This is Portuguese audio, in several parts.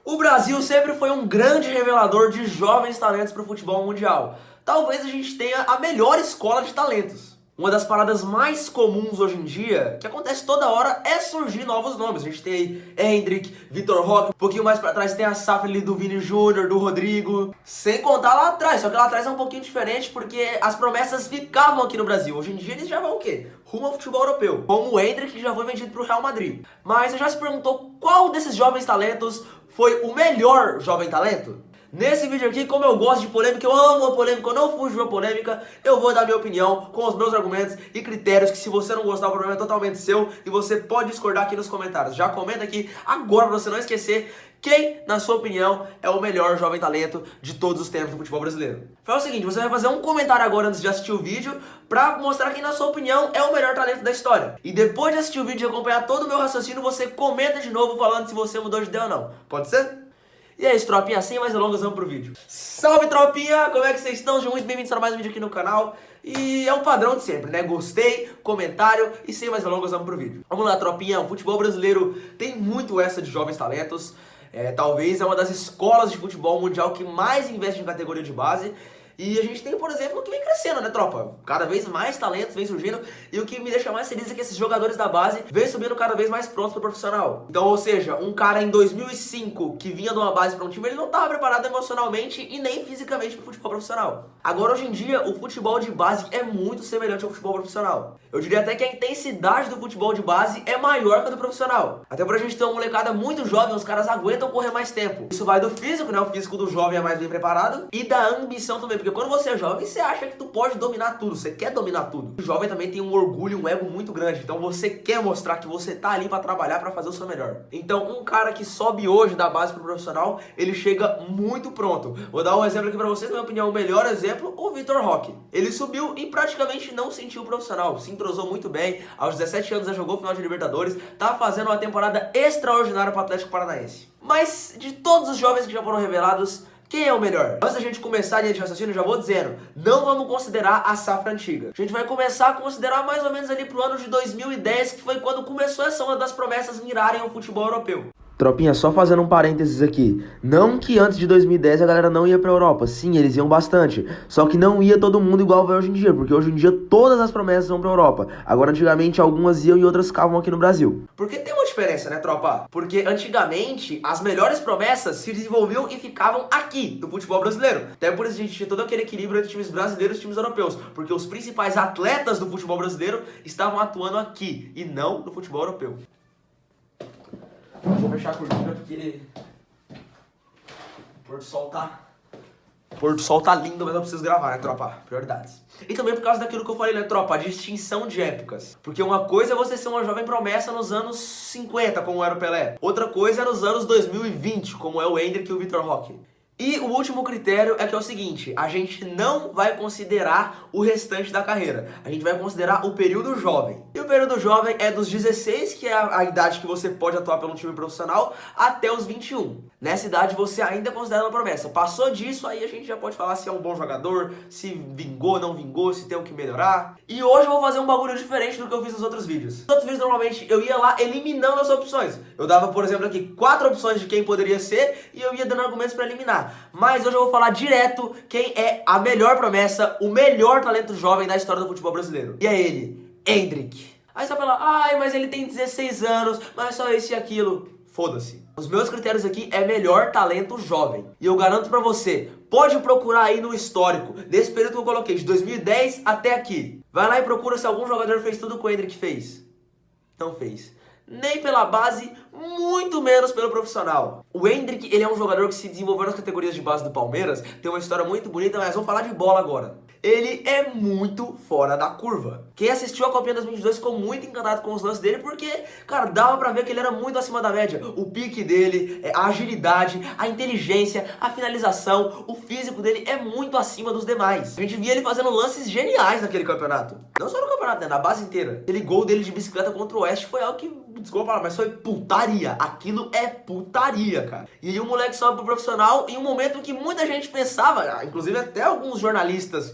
O Brasil sempre foi um grande revelador de jovens talentos para o futebol mundial. Talvez a gente tenha a melhor escola de talentos. Uma das paradas mais comuns hoje em dia, que acontece toda hora, é surgir novos nomes. A gente tem aí Endrick, Vitor Roque, um pouquinho mais pra trás tem a safra ali do Vini Júnior, do Rodrigo. Sem contar lá atrás, só que lá atrás é um pouquinho diferente porque as promessas ficavam aqui no Brasil. Hoje em dia eles já vão o quê? Rumo ao futebol europeu. Como o Endrick, que já foi vendido pro Real Madrid. Mas você já se perguntou qual desses jovens talentos foi o melhor jovem talento? Nesse vídeo aqui, como eu gosto de polêmica, eu amo a polêmica, eu não fujo de uma polêmica, eu vou dar minha opinião com os meus argumentos e critérios, que se você não gostar, o problema é totalmente seu e você pode discordar aqui nos comentários. Já comenta aqui agora pra você não esquecer quem, na sua opinião, é o melhor jovem talento de todos os tempos do futebol brasileiro. Faz o seguinte, você vai fazer um comentário agora antes de assistir o vídeo pra mostrar quem, na sua opinião, é o melhor talento da história. E depois de assistir o vídeo e acompanhar todo o meu raciocínio, você comenta de novo falando se você mudou de ideia ou não. Pode ser? E é isso, tropinha, sem mais delongas, vamos pro vídeo. Salve, tropinha! Como é que vocês estão? Sejam muito bem-vindos a mais um vídeo aqui no canal. E é o padrão de sempre, né? Gostei, comentário e sem mais delongas, vamos pro vídeo. Vamos lá, tropinha, o futebol brasileiro tem muito essa de jovens talentos. Talvez é uma das escolas de futebol mundial que mais investe em categoria de base. E a gente tem, por exemplo, o que vem crescendo, né, tropa? Cada vez mais talentos vem surgindo. E o que me deixa mais feliz é que esses jogadores da base vêm subindo cada vez mais prontos pro profissional. Então, ou seja, um cara em 2005 que vinha de uma base para um time, ele não estava preparado emocionalmente e nem fisicamente pro futebol profissional. Agora, hoje em dia, o futebol de base é muito semelhante ao futebol profissional. Eu diria até que a intensidade do futebol de base é maior que a do profissional. Até pra gente ter uma molecada muito jovem, os caras aguentam correr mais tempo. Isso vai do físico, né? O físico do jovem é mais bem preparado. E da ambição também, porque quando você é jovem, você acha que tu pode dominar tudo, você quer dominar tudo. O jovem também tem um orgulho, um ego muito grande, então você quer mostrar que você tá ali pra trabalhar, pra fazer o seu melhor. Então, um cara que sobe hoje da base pro profissional, ele chega muito pronto. Vou dar um exemplo aqui pra vocês, na minha opinião, o melhor exemplo, o Vitor Roque. Ele subiu e praticamente não sentiu o profissional, se entrosou muito bem, aos 17 anos já jogou final de Libertadores, tá fazendo uma temporada extraordinária pro Atlético Paranaense. Mas, de todos os jovens que já foram revelados, quem é o melhor? Antes da gente começar a linha de raciocínio, já vou dizendo, não vamos considerar a safra antiga. A gente vai começar a considerar mais ou menos ali pro ano de 2010, que foi quando começou essa onda das promessas mirarem o futebol europeu. Tropinha, só fazendo um parênteses aqui. Não que antes de 2010 a galera não ia pra Europa. Sim, eles iam bastante. Só que não ia todo mundo igual vai hoje em dia. Porque hoje em dia todas as promessas vão pra Europa. Agora, antigamente, algumas iam e outras ficavam aqui no Brasil. Porque tem uma diferença, né, tropa? Porque antigamente, as melhores promessas se desenvolviam e ficavam aqui, no futebol brasileiro. Até por isso a gente tinha todo aquele equilíbrio entre times brasileiros e times europeus. Porque os principais atletas do futebol brasileiro estavam atuando aqui e não no futebol europeu. Vou fechar a cortina porque o pôr do sol tá lindo, mas eu preciso gravar, né, tropa? Prioridades. E também por causa daquilo que eu falei, né, tropa? A distinção de épocas. Porque uma coisa é você ser uma jovem promessa nos anos 50, como era o Pelé. Outra coisa é nos anos 2020, como é o Endrick e o Vitor Roque. E o último critério é que é o seguinte, a gente não vai considerar o restante da carreira, a gente vai considerar o período jovem. E o período jovem é dos 16, que é a idade que você pode atuar pelo time profissional, até os 21. Nessa idade você ainda é considerado uma promessa. Passou disso, aí a gente já pode falar se é um bom jogador, se vingou, não vingou, se tem o que melhorar. E hoje eu vou fazer um bagulho diferente do que eu fiz nos outros vídeos. Nos outros vídeos, normalmente, eu ia lá eliminando as opções. Eu dava, por exemplo, aqui 4 opções de quem poderia ser e eu ia dando argumentos pra eliminar. Mas hoje eu vou falar direto quem é a melhor promessa, o melhor talento jovem da história do futebol brasileiro. E é ele, Endrick. Aí você vai falar, ai, mas ele tem 16 anos, mas só esse e aquilo. Foda-se. Os meus critérios aqui é melhor talento jovem. E eu garanto pra você, pode procurar aí no histórico, nesse período que eu coloquei, de 2010 até aqui. Vai lá e procura se algum jogador fez tudo que o Endrick fez. Não fez. Nem pela base, muito menos pelo profissional. O Endrick, ele é um jogador que se desenvolveu nas categorias de base do Palmeiras, tem uma história muito bonita, mas vamos falar de bola agora. Ele é muito fora da curva. Quem assistiu a Copinha 2022 ficou muito encantado com os lances dele, porque, cara, dava pra ver que ele era muito acima da média. O pique dele, a agilidade, a inteligência, a finalização, o físico dele é muito acima dos demais. A gente via ele fazendo lances geniais naquele campeonato. Não só no campeonato, né? Na base inteira. Aquele gol dele de bicicleta contra o Oeste foi algo que, desculpa falar, mas foi puta putaria. Aquilo é putaria, cara. E aí o moleque sobe pro profissional em um momento em que muita gente pensava, inclusive até alguns jornalistas,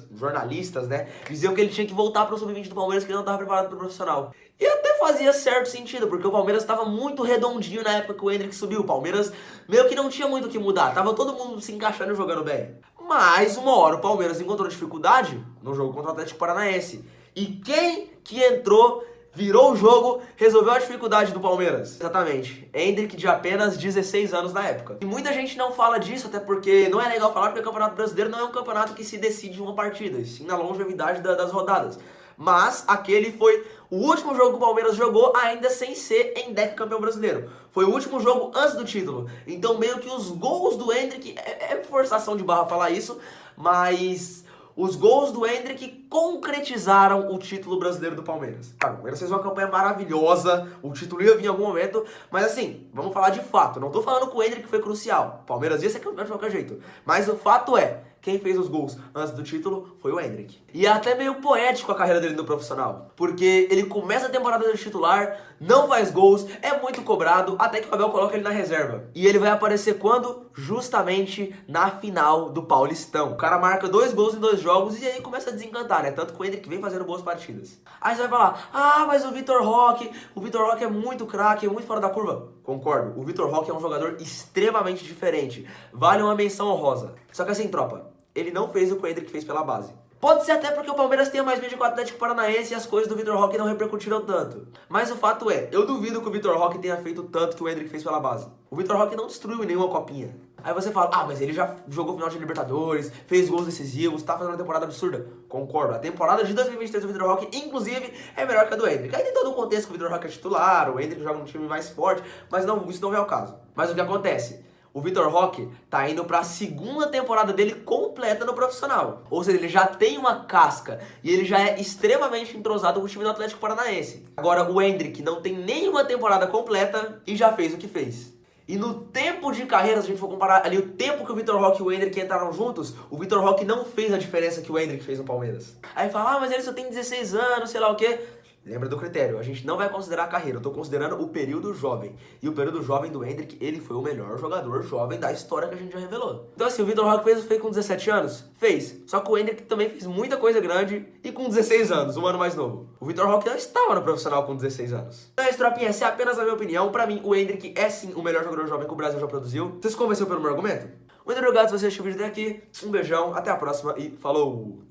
né, diziam que ele tinha que voltar pro sub-20 do Palmeiras, que ele não estava preparado pro profissional. E até fazia certo sentido, porque o Palmeiras estava muito redondinho na época que o Endrick subiu. O Palmeiras meio que não tinha muito o que mudar, tava todo mundo se encaixando e jogando bem. Mas uma hora o Palmeiras encontrou dificuldade no jogo contra o Atlético Paranaense. E quem que entrou, virou o jogo, resolveu a dificuldade do Palmeiras? Exatamente, Endrick, de apenas 16 anos na época. E muita gente não fala disso, até porque não é legal falar, porque o Campeonato Brasileiro não é um campeonato que se decide em uma partida, e sim na longevidade das rodadas. Mas aquele foi o último jogo que o Palmeiras jogou ainda sem ser em decacampeão brasileiro. Foi o último jogo antes do título. Então meio que os gols do Endrick, é forçação de barra falar isso, mas os gols do Endrick concretizaram o título brasileiro do Palmeiras. O Palmeiras fez uma campanha maravilhosa, o título ia vir em algum momento, mas assim, vamos falar de fato. Não tô falando que o Endrick foi crucial. O Palmeiras ia ser campeão de qualquer jeito. Mas o fato é, quem fez os gols antes do título foi o Endrick. E é até meio poético a carreira dele no profissional, porque ele começa a temporada de titular, não faz gols, é muito cobrado, até que o Abel coloca ele na reserva. E ele vai aparecer quando? Justamente na final do Paulistão. O cara marca 2 gols em 2 jogos e aí começa a desencantar, né? Tanto que o Endrick vem fazendo boas partidas. Aí você vai falar, ah, mas o Vitor Roque é muito craque, é muito fora da curva. Concordo, o Vitor Roque é um jogador extremamente diferente, vale uma menção honrosa. Só que assim, tropa, ele não fez o que o Endrick fez pela base. Pode ser até porque o Palmeiras tenha mais mídia com o Atlético Paranaense e as coisas do Vitor Roque não repercutiram tanto. Mas o fato é, eu duvido que o Vitor Roque tenha feito tanto que o Endrick fez pela base. O Vitor Roque não destruiu nenhuma copinha. Aí você fala, ah, mas ele já jogou final de Libertadores, fez gols decisivos, tá fazendo uma temporada absurda. Concordo, a temporada de 2023 do Vitor Roque, inclusive, é melhor que a do Endrick. Aí tem todo o contexto que o Vitor Roque é titular, o Endrick joga num time mais forte, mas não, isso não é o caso. Mas o que acontece? O Vitor Roque tá indo pra segunda temporada dele completa no profissional. Ou seja, ele já tem uma casca e ele já é extremamente entrosado com o time do Atlético Paranaense. Agora o Endrick não tem nenhuma temporada completa e já fez o que fez. E no tempo de carreira, se a gente for comparar ali o tempo que o Vitor Roque e o Endrick entraram juntos, o Vitor Roque não fez a diferença que o Endrick fez no Palmeiras. Aí fala, ah, mas ele só tem 16 anos, sei lá o quê. Lembra do critério, a gente não vai considerar a carreira, eu tô considerando o período jovem. E o período jovem do Endrick, ele foi o melhor jogador jovem da história que a gente já revelou. Então assim, o Vitor Roque fez com 17 anos? Fez. Só que o Endrick também fez muita coisa grande e com 16 anos, um ano mais novo. O Vitor Roque não estava no profissional com 16 anos. Então é isso, tropinha, essa é apenas a minha opinião. Pra mim, o Endrick é sim o melhor jogador jovem que o Brasil já produziu. Você se convenceu pelo meu argumento? Muito obrigado se você assistiu o vídeo até aqui. Um beijão, até a próxima e falou!